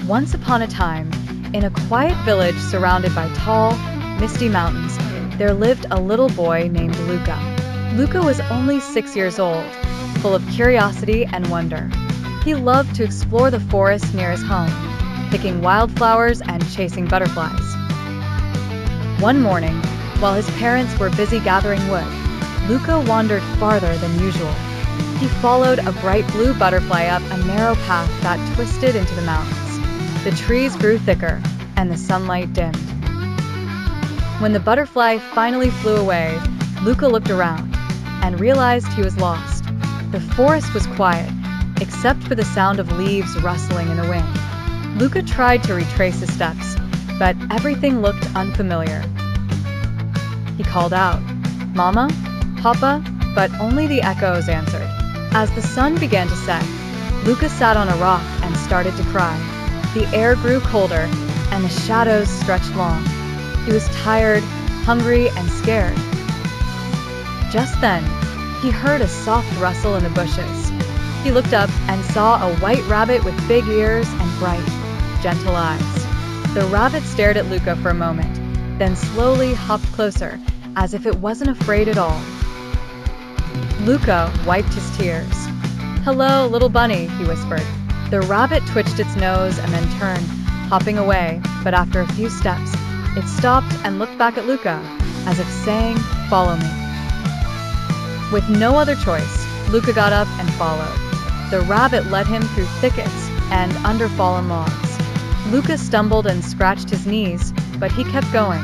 Once upon a time, in a quiet village surrounded by tall, misty mountains, there lived a little boy named Luca. Luca was only 6 years old, full of curiosity and wonder. He loved to explore the forest near his home, picking wildflowers and chasing butterflies. One morning, while his parents were busy gathering wood, Luca wandered farther than usual. He followed a bright blue butterfly up a narrow path that twisted into the mountains. The trees grew thicker, and the sunlight dimmed. When the butterfly finally flew away, Luca looked around and realized he was lost. The forest was quiet, except for the sound of leaves rustling in the wind. Luca tried to retrace his steps, but everything looked unfamiliar. He called out, "Mama? Papa?" but only the echoes answered. As the sun began to set, Luca sat on a rock and started to cry. The air grew colder, and the shadows stretched long. He was tired, hungry, and scared. Just then, he heard a soft rustle in the bushes. He looked up and saw a white rabbit with big ears and bright, gentle eyes. The rabbit stared at Luca for a moment, then slowly hopped closer, as if it wasn't afraid at all. Luca wiped his tears. "Hello, little bunny," he whispered. The rabbit twitched its nose and then turned, hopping away, but after a few steps, it stopped and looked back at Luca, as if saying, "Follow me." With no other choice, Luca got up and followed. The rabbit led him through thickets and under fallen logs. Luca stumbled and scratched his knees, but he kept going.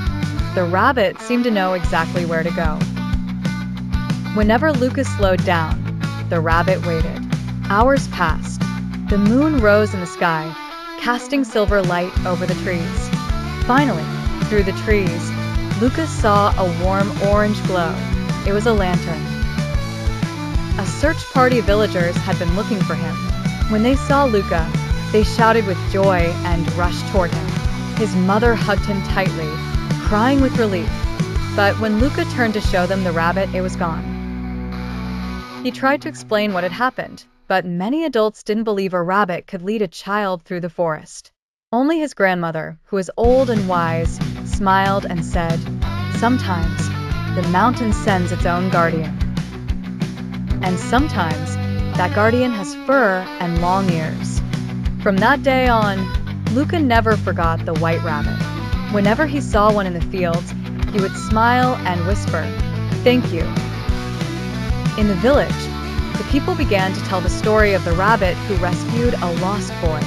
The rabbit seemed to know exactly where to go. Whenever Luca slowed down, the rabbit waited. Hours passed. The moon rose in the sky, casting silver light over the trees. Finally, through the trees, Luca saw a warm orange glow. It was a lantern. A search party of villagers had been looking for him. When they saw Luca, they shouted with joy and rushed toward him. His mother hugged him tightly, crying with relief. But when Luca turned to show them the rabbit, it was gone. He tried to explain what had happened, but many adults didn't believe a rabbit could lead a child through the forest. Only his grandmother, who was old and wise, smiled and said, "Sometimes, the mountain sends its own guardian. And sometimes, that guardian has fur and long ears." From that day on, Luca never forgot the white rabbit. Whenever he saw one in the fields, he would smile and whisper, "Thank you." In the village, the people began to tell the story of the rabbit who rescued a lost boy.